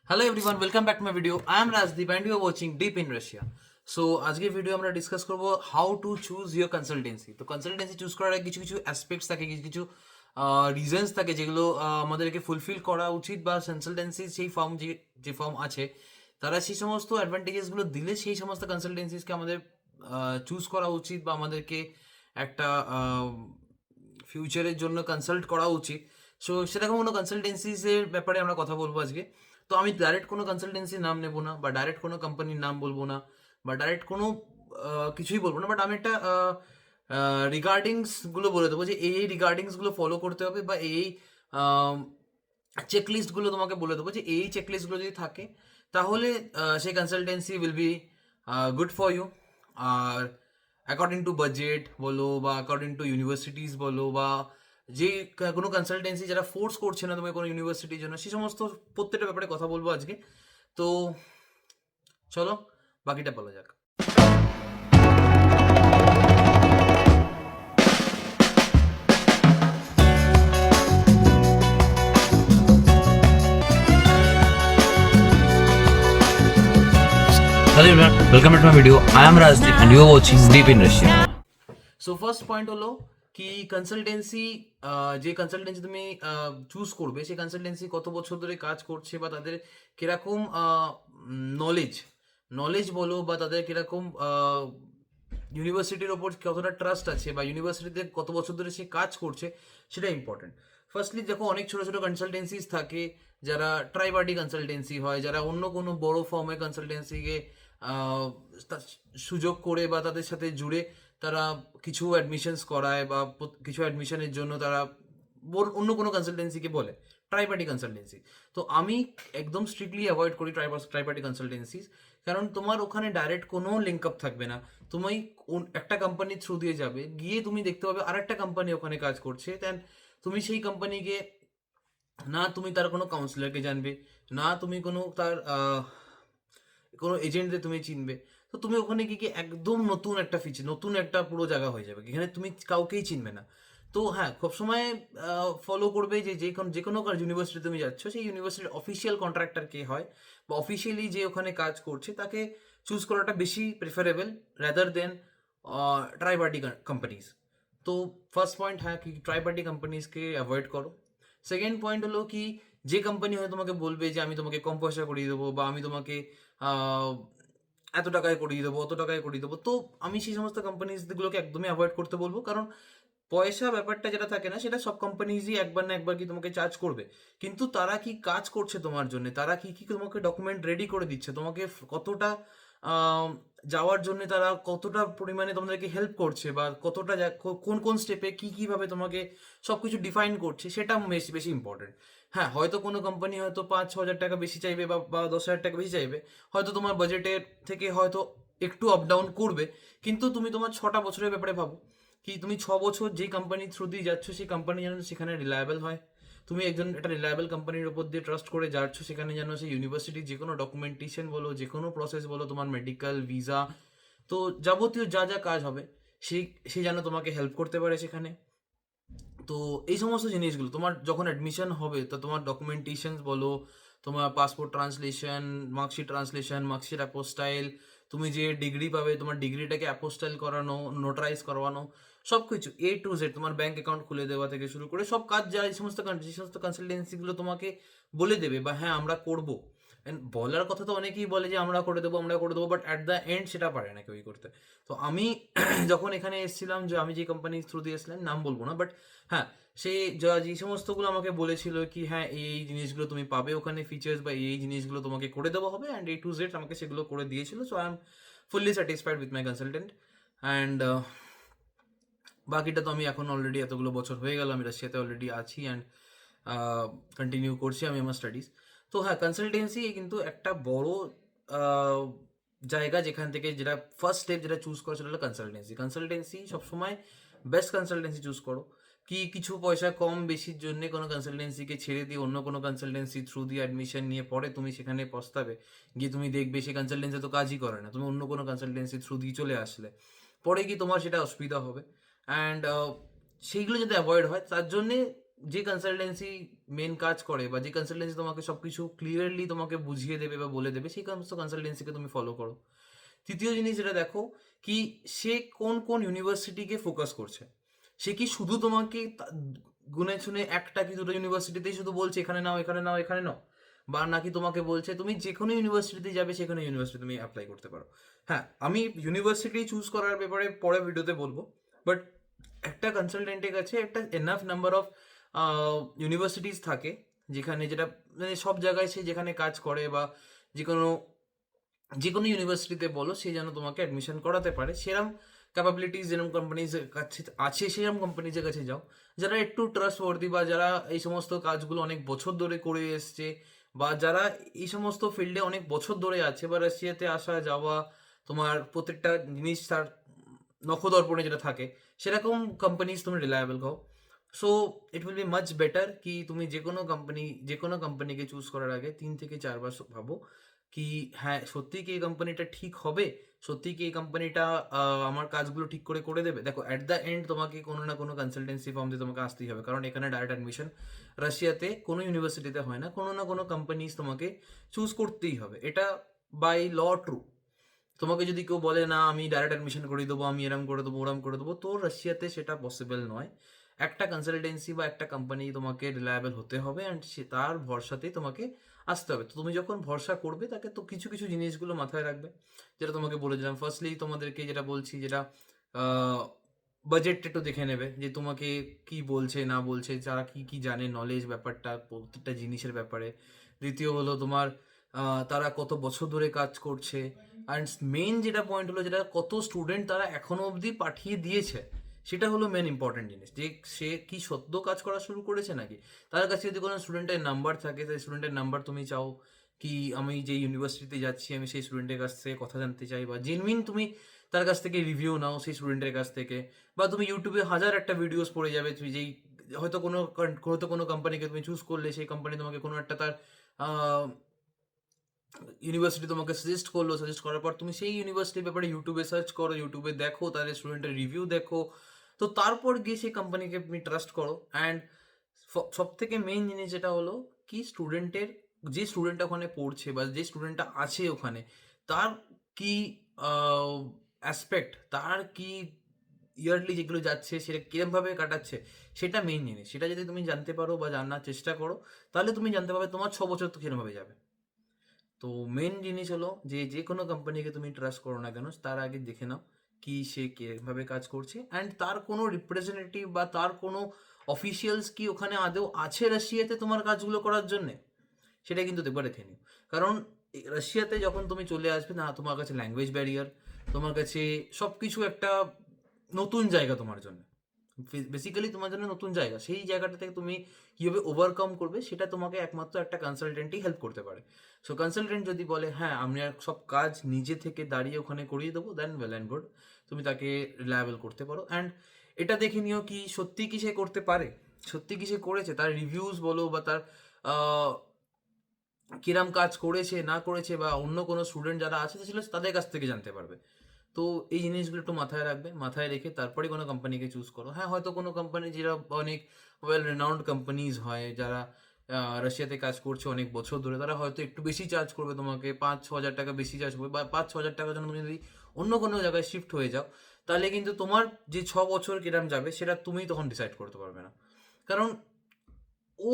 Hello everyone, welcome back to my video. I am Rajdeep and you are watching Deep in Russia. So আজকে video আমরা discuss করব how to choose your consultancy. তো consultancy choose করার কিছু কিছু aspects থাকে, কিছু কিছু রিজনস থাকে যেগুলো আমাদেরকে ফুলফিল করা উচিত, বা কনসালটেন্সি সেই ফার্ম যে ফার্ম আছে তারা সেই সমস্ত অ্যাডভান্টেজেসগুলো দিলে সেই সমস্ত কনসালটেন্সিসকে আমাদের চুজ করা উচিত, বা আমাদেরকে একটা ফিউচারের জন্য কনসাল্ট করা উচিত। সো সেরকম কোনো কনসালটেন্সিসের ব্যাপারে আমরা কথা বলবো আজকে। তো আমি ডাইরেক্ট কোনো কনসালটেন্সির নাম নেবো না, বা ডাইরেক্ট কোনো কোম্পানির নাম বলবো না, বা ডাইরেক্ট কোনো কিছুই বলবো না, বাট আমি একটা রিগার্ডিংসগুলো বলে দেবো যে এই রিগার্ডিংসগুলো ফলো করতে হবে, বা এই চেকলিস্টগুলো তোমাকে বলে দেবো যে এই চেকলিস্টগুলো যদি থাকে তাহলে সেই consultancy will be good for you. আর অ্যাকর্ডিং টু বাজেট বলো, বা অ্যাকর্ডিং টু ইউনিভার্সিটিস বলো, বা যে কোনো কনসালটেন্সি যারা ফোর্স করছে না তোমাকে কোনো ইউনিভার্সিটির জন্য, সেই সমস্ত প্রত্যেকটা ব্যাপারে কথা বলবো আজকে। তো চলো বাকিটা বলা যাক। Hello everyone, welcome back to my video. I am Rajdeep and you are watching Deep in Russia. So first point হলো কি কনসালটেন্সি, যে কনসালটেন্সি তুমি চুজ করবে সেই কনসালটেন্সি কত বছর ধরে কাজ করছে, বা তাদের কিরকম নলেজ নলেজ বলো, বা তাদের কিরকম ইউনিভার্সিটির ওপর কতটা ট্রাস্ট আছে, বা ইউনিভার্সিটিতে কত বছর ধরে সে কাজ করছে, সেটা ইম্পর্টেন্ট। ফার্স্টলি দেখো, অনেক ছোটো ছোটো কনসালটেন্সিস থাকে যারা ট্রাই পার্টি কনসালটেন্সি হয়, যারা অন্য কোনো বড় ফার্মের কনসালটেন্সিকে সুযোগ করে বা তাদের সাথে জুড়ে তারা কিছু অ্যাডমিশনস করায়, বা কিছু অ্যাডমিশনের জন্য তারা অন্য কোনো কনসালটেন্সিকে বলে ট্রাই পার্টি কনসালটেন্সি। তো আমি একদম স্ট্রিক্টলি অ্যাভয়েড করি ট্রাই পার্টি কনসালটেন্সিস, কারণ তোমার ওখানে ডাইরেক্ট কোনো লিঙ্ক আপ থাকবে না। তুমি একটা কোম্পানির থ্রু দিয়ে যাবে, গিয়ে তুমি দেখতে পাবে আরেকটা কোম্পানি ওখানে কাজ করছে, দেন তুমি সেই কোম্পানিকে, না তুমি তার কোনো কাউন্সিলরকে জানবে, না তুমি কোনো তার কোনো এজেন্টদের তুমি চিনবে। তো তুমি ওখানে গিয়ে একদম নতুন একটা ফিচার, নতুন একটা পুরো জায়গা হয়ে যাবে, এখানে তুমি কাউকেই চিনবে না। তো হ্যাঁ, সবসময় ফলো করবে যে যে কোনো ইউনিভার্সিটি তুমি যাচ্ছ, সেই ইউনিভার্সিটির অফিসিয়াল কন্ট্রাক্টর কে হয়, বা অফিসিয়ালি যে ওখানে কাজ করছে তাকে চুজ করাটা বেশি preferable rather than try party companies. তো ফার্স্ট পয়েন্ট, হ্যাঁ, কি ট্রাই পার্টি কোম্পানিজকে অ্যাভয়েড করো। সেকেন্ড পয়েন্ট হলো কি, যে কোম্পানি হয়তো তোমাকে বলবে যে আমি তোমাকে কম পয়সা করিয়ে দেবো, বা আমি তোমাকে এত টাকায় করিয়ে দেবো, অত টাকায় করিয়ে দেবো, তো আমি সেই সমস্ত কোম্পানিজগুলোকে একদমই অ্যাভয়েড করতে বলবো। কারণ পয়সা ব্যাপারটা যেটা থাকে না, সেটা সব কোম্পানিজই একবার না একবার কি তোমাকে চার্জ করবে, কিন্তু তারা কি কাজ করছে তোমার জন্য, তারা কি কি তোমাকে ডকুমেন্ট রেডি করে দিচ্ছে, তোমাকে কতটা যাওয়ার জন্য তারা কতটা পরিমাণে তোমাদেরকে হেল্প করছে, বা কতটা কোন কোন স্টেপে কি কিভাবে তোমাকে সব কিছু ডিফাইন করছে, সেটা বেশি বেশি ইম্পর্টেন্ট। হ্যাঁ, হয়তো কোনো কোম্পানি হয়তো 5-6 হাজার টাকা বেশি চাইবে, বা 10 হাজার টাকা বেশি চাইবে, হয়তো তোমার বাজেটের থেকে হয়তো একটু আপ ডাউন করবে, কিন্তু তুমি তোমার 6টা বছরের ব্যাপারে ভাবো, কি তুমি 6 বছর যেই কোম্পানির থ্রু দিয়ে যাচ্ছ সেই কোম্পানি যেন সেখানে রিলায়েবল হয়। তুমি একটা রিলায়েবল কোম্পানির উপর দিয়ে ট্রাস্ট করে যাচ্ছ, সেখানে যেন সেই ইউনিভার্সিটির যে কোনো ডকুমেন্টেশন বলো, যে কোনো প্রসেস বলো, তোমার মেডিকেল ভিসা, তো যাবতীয় যা যা কাজ হবে সেই সে যেন তোমাকে হেল্প করতে পারে সেখানে। তো এই সমস্ত জিনিসগুলো তোমার যখন অ্যাডমিশন হবে, তো তোমার ডকুমেন্টেশন বলো, তোমার পাসপোর্ট ট্রান্সলেশন, মার্কশিট অ্যাপোস্টাইল, তুমি যে ডিগ্রি পাবে তোমার ডিগ্রিটাকে অ্যাপোস্টাইল করানো, নোটারাইজ করবানো, সব কিছু A to Z, তোমার ব্যাংক অ্যাকাউন্ট খুলে দেওয়া থেকে শুরু করে সব কাজ যা যে সমস্ত কনসালটেন্সিগুলো তোমাকে বলে দেবে, বা হ্যাঁ আমরা করবো। বলার কথা তো অনেকেই বলে যে আমরা করে দেবো, বাট অ্যাট দ্য এন্ড সেটা পারে না কেউই করতে। তো আমি যখন এখানে এসেছিলাম, যে আমি যে কোম্পানির থ্রু দিয়ে এসেছিলাম নাম বলবো না, বাট হ্যাঁ, সে যে সমস্তগুলো আমাকে বলেছিল কি হ্যাঁ এই জিনিসগুলো তুমি পাবে ওখানে ফিচার্স, বা এই জিনিসগুলো তোমাকে করে দেওয়া হবে, অ্যান্ড A to Z আমাকে সেগুলো করে দিয়েছিল। So I am fully satisfied with my consultant. And বাকিটা তো আমি এখন অলরেডি এতগুলো বছর হয়ে গেল, আমি রাশিয়াতে অলরেডি আছি, অ্যান্ড কন্টিনিউ করছি আমি আমার স্টাডিজ। তো হ্যাঁ, কনসালটেন্সি কিন্তু একটা বড় আহ, জায়গা, যেখান থেকে যেটা ফার্স্ট স্টেপ যেটা চুজ করো সেটা হলো কনসালটেন্সি সবসময় বেস্ট কনসালটেন্সি চুজ করো। কি কিছু পয়সা কম বেশির জন্য কোনো কনসালটেন্সিকে ছেড়ে দিয়ে অন্য কোনো কনসালটেন্সি থ্রু দিয়ে অ্যাডমিশন নিয়ে পরে তুমি সেখানে পস্তাবে, গিয়ে তুমি দেখবে সেই কনসালটেন্সি তো কাজই করে না, তুমি অন্য কোনো কনসালটেন্সি থ্রু দিয়ে চলে আসলে পরে কি তোমার সেটা অসুবিধা হবে। অ্যান্ড সেইগুলো যাতে অ্যাভয়েড হয় তার জন্যে যে কনসালটেন্সি মেন কাজ করে বা যে কনসালটেন্সি তোমাকে সব কিছু ক্লিয়ারলি তোমাকে বুঝিয়ে দেবে বা বলে দেবে, সেই সমস্ত কনসালটেন্সিকে তুমি ফলো করো। তৃতীয় জিনিস যেটা দেখো, কি সে কোন কোন ইউনিভার্সিটিকে ফোকাস করছে। সে কি শুধু তোমাকে গুনে শুনে একটা কি দুটো ইউনিভার্সিটিতেই শুধু বলছে এখানে নাও এখানে নাও এখানে নাও, বা নাকি তোমাকে বলছে তুমি যে কোনো ইউনিভার্সিটিতে যাবে সেখানে ইউনিভার্সিটি তুমি অ্যাপ্লাই করতে পারো। হ্যাঁ, আমি ইউনিভার্সিটি চুজ করার ব্যাপারে পরে ভিডিওতে বলবো, বাট একটা কনসালটেন্টের কাছে একটা এনাফ নাম্বার অফ ইউনিভার্সিটিস থাকে যেখানে, যেটা মানে সব জায়গায় সে যেখানে কাজ করে বা যে কোনো যে কোনো ইউনিভার্সিটিতে বলো, সে যেন তোমাকে অ্যাডমিশন করাতে পারে, সেরকম ক্যাপাবিলিটিস যেরকম কোম্পানিজের কাছে আছে সেরকম কোম্পানিজের কাছে যাও, যারা একটু ট্রাস্টওয়ার্দি বা যারা এই সমস্ত কাজগুলো অনেক বছর ধরে করে এসছে, বা যারা এই সমস্ত ফিল্ডে অনেক বছর ধরে আছে, বা রাশিয়াতে আসা যাওয়া তোমার প্রত্যেকটা জিনিস তার নখদর্পণে যেটা থাকে, সেরকম কোম্পানিজ তুমি রিলায়েবল হও। So it will be much better কি তুমি যে কোনো কোম্পানিকে চুজ করার আগে 3 থেকে 4 বার ভাবো কি হ্যাঁ সত্যি কি এই কোম্পানিটা ঠিক হবে, সত্যি কি এই কোম্পানিটা আমার কাজগুলো ঠিক করে করে দেবে। দেখো অ্যাট দ্য এন্ড তোমাকে কোনো না কোনো কনসালটেন্সি ফার্ম দিয়ে তোমাকে আসতেই হবে, কারণ এখানে ডাইরেক্ট অ্যাডমিশন রাশিয়াতে কোনো ইউনিভার্সিটিতে হয় না, কোনো না কোনো কোম্পানিজ তোমাকে চুজ করতেই হবে, এটা বাই ল ট্রু। তোমাকে যদি কেউ বলে না আমি ডাইরেক্ট অ্যাডমিশন করে দেবো, আমি এরম করে দেবো ওরম করে দেবো, তো রাশিয়াতে সেটা পসিবল নয়। একটা কনসালটেন্সি বা একটা কোম্পানি তোমাকে রিলায়েবল হতে হবে, অ্যান্ড সে তার ভরসাতেই তোমাকে আসতে হবে। তো তুমি যখন ভরসা করবে তাকে, তো কিছু কিছু জিনিসগুলো মাথায় রাখবে, যেটা তোমাকে বলেছিলাম ফার্স্টলি তোমাদেরকে যেটা বলছি, যেটা বাজেট একটু দেখে নেবে যে তোমাকে কি বলছে না বলছে, যারা কি কি জানে নলেজ ব্যাপারটা প্রত্যেকটা জিনিসের ব্যাপারে। দ্বিতীয় হলো তোমার তারা কত বছর ধরে কাজ করছে, অ্যান্ড মেন যেটা পয়েন্ট হলো যেটা কত স্টুডেন্ট তারা এখনো অবধি পাঠিয়ে দিয়েছে, সেটা হলো মেন ইম্পর্টেন্ট জিনিস, যে সে কি সদ্য কাজ করা শুরু করেছে নাকি। তার কাছে যদি কোনো স্টুডেন্টের নাম্বার থাকে, সেই স্টুডেন্টের নাম্বার তুমি চাও কি আমি যে ইউনিভার্সিটিতে যাচ্ছি আমি সেই স্টুডেন্টের কাছ থেকে কথা জানতে চাই, বা জেনুইন তুমি তার কাছ থেকে রিভিউ নাও সেই স্টুডেন্টের কাছ থেকে, বা তুমি ইউটিউবে হাজার একটা ভিডিওস পড়ে যাবে, তুমি যেই হয়তো কোনো কোম্পানিকে তুমি চুজ করলে, সেই কোম্পানি তোমাকে কোনো একটা তার ইউনিভার্সিটি তোমাকে সাজেস্ট করলো, সাজেস্ট করার পর তুমি সেই ইউনিভার্সিটির ব্যাপারে ইউটিউবে সার্চ করো, ইউটিউবে দেখো তাদের স্টুডেন্টের রিভিউ দেখো, তো তারপর গিয়ে সেই কোম্পানিকে তুমি ট্রাস্ট করো। অ্যান্ড সব থেকে মেইন জিনিস যেটা হলো কি স্টুডেন্টের, যে স্টুডেন্টটা ওখানে পড়ছে বা যে স্টুডেন্টটা আছে ওখানে, তার কি অ্যাসপেক্ট, তার কি ইয়ারলি যেগুলো যাচ্ছে সেটা কিরমভাবে কাটাচ্ছে, সেটা মেইন জিনিস। সেটা যদি তুমি জানতে পারো বা জানার চেষ্টা করো, তাহলে তুমি জানতে পারবে তোমার 6 বছর তো কিরমভাবে যাবে। তো মেন জিনিস হলো যে যে কোনো কোম্পানিকে তুমি ট্রাস্ট করো না কেন, তার আগে দেখে নাও কি সে কিভাবে কাজ করছে, অ্যান্ড তার কোনো রিপ্রেজেন্টেটিভ বা তার কোনো অফিসিয়ালস কি ওখানে আদৌ আছে রাশিয়াতে তোমার কাজগুলো করার জন্যে, সেটা কিন্তু দেখবার রেখে নিও। কারণ রাশিয়াতে যখন তুমি চলে আসবে না, তোমার কাছে ল্যাঙ্গুয়েজ ব্যারিয়ার, তোমার কাছে সব কিছু একটা নতুন জায়গা তোমার জন্য, বেসিক্যালি তোমার জন্য নতুন জায়গা, সেই জায়গাটা থেকে তুমি কীভাবে ওভারকাম করবে সেটা তোমাকে একমাত্র একটা কনসালটেন্টই হেল্প করতে পারে। সো কনসালটেন্ট যদি বলে হ্যাঁ আমি আর সব কাজ নিজে থেকে দাঁড়িয়ে ওখানে করিয়ে দেবো, দেন ওয়েল অ্যান্ড গুড, তুমি তাকে রিলায়েবল করতে পারো। অ্যান্ড এটা দেখে নিও কি সত্যি কি সে করতে পারে, সত্যি কি সে করেছে, তার রিভিউজ বলো বা তার কিরাম কাজ করেছে না করেছে, বা অন্য কোনো স্টুডেন্ট যারা আছে ছিল তাদের কাছ থেকে জানতে পারবে। তো এই জিনিসগুলো একটু মাথায় রাখবে, মাথায় রেখে তারপরে কোনো কোম্পানিকে চুজ করো। হ্যাঁ হয়তো কোনো কোম্পানি যেটা অনেক ওয়েল রেনাউন্ড কোম্পানিজ হয়, যারা রাশিয়াতে কাজ করছে অনেক বছর ধরে, তারা হয়তো একটু বেশি চার্জ করবে তোমাকে, 5-6 হাজার টাকা বেশি চার্জ করবে, বা 5-6 হাজার টাকার জন্য তুমি যদি অন্য কোনো জায়গায় শিফট হয়ে যাও, তাহলে কিন্তু তোমার যে 6 বছর কিরাম যাবে সেটা তুমি তখন ডিসাইড করতে পারবে না। কারণ ও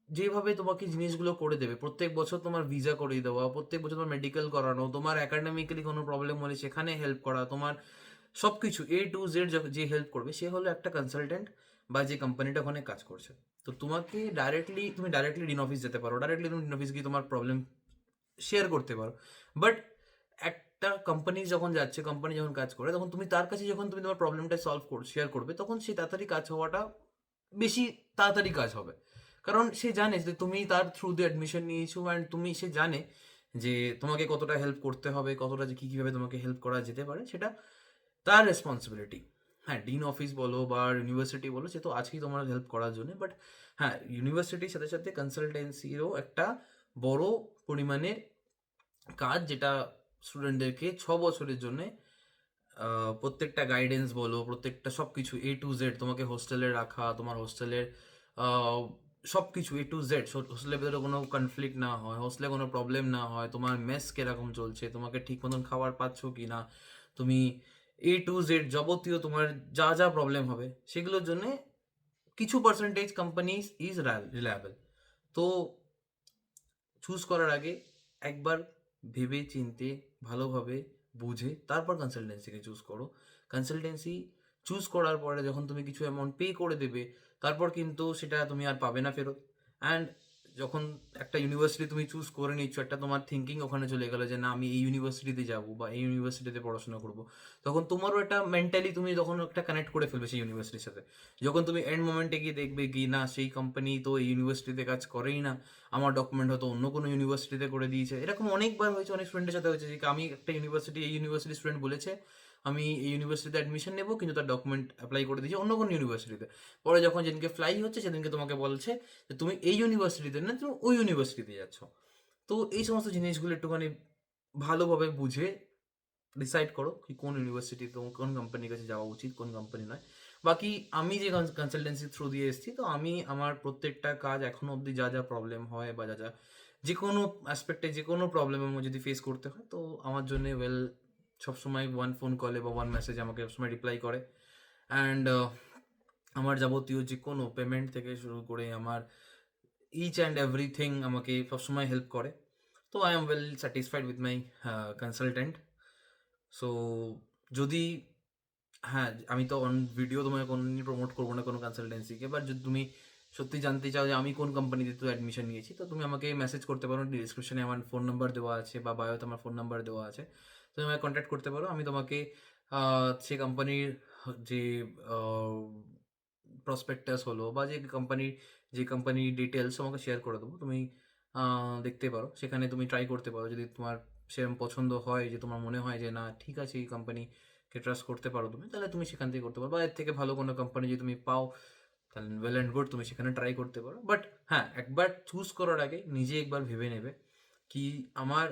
যেভাবে তোমাকে জিনিসগুলো করে দেবে, প্রত্যেক বছর তোমার ভিসা করিয়ে দেওয়া, প্রত্যেক বছর তোমার মেডিকেল করানো, তোমার একাডেমিক্যালি কোনো প্রবলেম হলে সেখানে হেল্প করা, তোমার সব কিছু A to Z যে হেল্প করবে সে হলো একটা কনসালটেন্ট বা যে কোম্পানিটা ওখানে কাজ করছে। তো তুমি ডাইরেক্টলি ডিন অফিস যেতে পারো, ডাইরেক্টলি তুমি ডিন অফিস গিয়ে তোমার প্রবলেম শেয়ার করতে পারো। বাট একটা কোম্পানি যখন যাচ্ছে, কোম্পানি যখন কাজ করে, তখন তুমি তার কাছে যখন তুমি তোমার প্রবলেমটা শেয়ার করবে, তখন সে তাড়াতাড়ি কাজ হওয়াটা বেশি তাড়াতাড়ি কাজ হবে। কারণ সে জানে যে তুমি তার থ্রু দিয়ে অ্যাডমিশন নিয়েছো, অ্যান্ড সে জানে যে তোমাকে কতটা হেল্প করতে হবে, কতটা যে কীভাবে তোমাকে হেল্প করা যেতে পারে, সেটা তার রেসপন্সিবিলিটি। হ্যাঁ ডিন অফিস বলো বা ইউনিভার্সিটি বলো, সে তো আছেই তোমার হেল্প করার জন্য, বাট হ্যাঁ ইউনিভার্সিটির সাথে সাথে কনসালটেন্সিরও একটা বড় পরিমাণের কাজ, যেটা স্টুডেন্টদেরকে 6 বছরের জন্য প্রত্যেকটা গাইডেন্স বলো, প্রত্যেকটা সব কিছু A to Z, তোমাকে হোস্টেলে রাখা, তোমার হোস্টেলের সব কিছু A to Z, হোস্টেলের ভেতরে কোনো কনফ্লিক্ট না হয়, হোস্টেলে কোনো প্রবলেম না হয়, তোমার মেস কিরকম চলছে, তোমাকে ঠিক মতন খাবার পাচ্ছ কি না, তুমি A to Z যাবতীয় তোমার যা যা প্রবলেম হবে সেগুলোর জন্যে কিছু পার্সেন্টেজ কোম্পানি ইজ রিলায়েবল। তো চুজ করার আগে একবার ভেবে চিন্তে ভালোভাবে বুঝে তারপর কনসালটেন্সিকে চুজ করো। কনসালটেন্সি চুজ করার পরে যখন তুমি কিছু অ্যামাউন্ট পে করে দেবে, তারপর কিন্তু সেটা তুমি আর পাবে না ফেরত। অ্যান্ড যখন একটা ইউনিভার্সিটি তুমি চুজ করে নিচ্ছ, একটা তোমার থিঙ্কিং ওখানে চলে গেলো যে না আমি এই ইউনিভার্সিটিতে যাবো বা এই ইউনিভার্সিটিতে পড়াশোনা করবো, তখন তোমারও একটা মেন্টালি তুমি তখন একটা কানেক্ট করে ফেলবে সেই ইউনিভার্সিটির সাথে। যখন তুমি এন্ড মোমেন্টে গিয়ে দেখবে কি না সেই কোম্পানি তো এই ইউনিভার্সিটিতে কাজ করেই না, আমার ডকুমেন্ট হয়তো অন্য কোনো ইউনিভার্সিটিতে করে দিয়েছে। এরকম অনেকবার হয়েছে, অনেক স্টুডেন্টের সাথে হয়েছে যে আমি একটা এই ইউনিভার্সিটি স্টুডেন্ট বলেছে আমি এই ইউনিভার্সিটিতে অ্যাডমিশন নেবো, কিন্তু তার ডকুমেন্ট অ্যাপ্লাই করে দিয়েছে অন্য কোনো ইউনিভার্সিটিতে। পরে যখন যেদিনকে ফ্লাই হচ্ছে সেদিনকে তোমাকে বলছে যে তুমি এই ইউনিভার্সিটিতে না, তুমি ওই ইউনিভার্সিটিতে যাচ্ছ। তো এই সমস্ত জিনিসগুলো একটুখানি ভালোভাবে বুঝে ডিসাইড করো কি কোন ইউনিভার্সিটি, কোন কোম্পানির কাছে যাওয়া উচিত, কোন কোম্পানি নয়। বাকি আমি যে কনসালটেন্সি থ্রু দিয়ে এসেছি, তো আমি আমার প্রত্যেকটা কাজ এখনো অবধি যা যা প্রবলেম হয় বা যা যা যে কোনো অ্যাসপেক্টে যে কোনো প্রবলেম আমার যদি ফেস করতে হয়, তো আমার জন্য সবসময় ওয়ান ফোন কলে বা ওয়ান মেসেজ আমাকে সবসময় রিপ্লাই করে। অ্যান্ড আমার যাবতীয় যে কোনো পেমেন্ট থেকে শুরু করে আমার ইচ অ্যান্ড এভরিথিং আমাকে সবসময় হেল্প করে। তো I am well satisfied with my consultant. So যদি, হ্যাঁ, আমি তো অন ভিডিও তোমাকে কোনোদিনই প্রমোট করবো না কোনো কনসালটেন্সিকে, বাট যদি তুমি সত্যি জানতে চাও যে আমি কোন কোম্পানিতে তো অ্যাডমিশন নিয়েছি, তো তুমি আমাকে মেসেজ করতে পারো। ডিসক্রিপশনে আমার ফোন নাম্বার দেওয়া আছে বা বায়োতে আমার ফোন নাম্বার দেওয়া আছে, তুমি আমাকে কন্ট্যাক্ট করতে পারো। আমি তোমাকে সে কোম্পানির যে প্রসপেক্টাস হলো বা যে কোম্পানির ডিটেলস আমাকে শেয়ার করে দেবো, তুমি দেখতে পারো, সেখানে তুমি ট্রাই করতে পারো। যদি তোমার সেরকম পছন্দ হয়, যে তোমার মনে হয় যে না ঠিক আছে এই কোম্পানিকে ট্রাস্ট করতে পারো তুমি, তাহলে তুমি সেখান থেকে করতে পারো। বা এর থেকে ভালো কোনো কোম্পানি যদি তুমি পাও, তাহলে ওয়েল অ্যান্ড গুড, তুমি সেখানে ট্রাই করতে পারো। বাট হ্যাঁ, একবার চুজ করার আগে নিজে একবার ভেবে নেবে কি আমার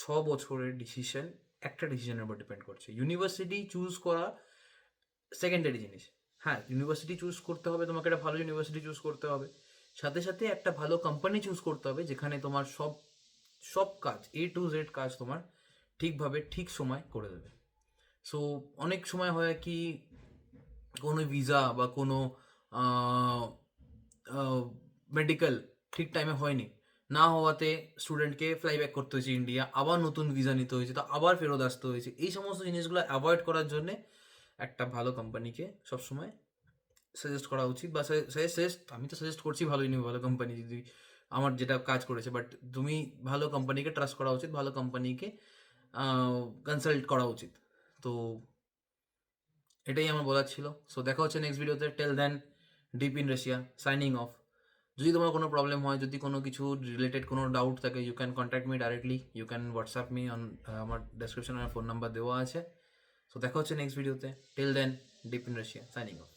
6 বছরের ডিসিশন একটা ডিসিশনের উপর ডিপেন্ড করছে। ইউনিভার্সিটি চুজ করা সেকেন্ডারি জিনিস। হ্যাঁ, ইউনিভার্সিটি চুজ করতে হবে, তোমাকে একটা ভালো ইউনিভার্সিটি চুজ করতে হবে, সাথে সাথে একটা ভালো কোম্পানি চুজ করতে হবে যেখানে তোমার সব সব কাজ A to Z কাজ তোমার ঠিকভাবে ঠিক সময় করে দেবে। সো অনেক সময় হয় কি কোনো ভিসা বা কোনো মেডিকেল ঠিক টাইমে হয়নি, না হওয়াতে স্টুডেন্টকে ফ্লাই ব্যাক করতে হয়েছে ইন্ডিয়া, আবার নতুন ভিসা নিতে হয়েছে, তো আবার ফেরত আসতে হয়েছে। এই সমস্ত জিনিসগুলো অ্যাভয়েড করার জন্যে একটা ভালো কোম্পানিকে সবসময় সাজেস্ট করা উচিত। বা আমি তো সাজেস্ট করছি ভালো কোম্পানি যদি আমার যেটা কাজ করেছে, বাট তুমি ভালো কোম্পানিকে ট্রাস্ট করা উচিত, ভালো কোম্পানিকে কনসাল্ট করা উচিত। তো এটাই আমার বলার ছিল। সো দেখা হচ্ছে নেক্সট ভিডিওতে। Till then, deep in Russia signing off. যদি তোমার কোনো প্রবলেম হয়, যদি কোনো কিছু রিলেটেড কোনো ডাউট থাকে, you can contact me directly, you can WhatsApp me on, আমার ডেসক্রিপশনে আমার ফোন নাম্বার দেওয়া আছে। সো দেখা হচ্ছে নেক্সট ভিডিওতে। Till then, deep in Russia signing of.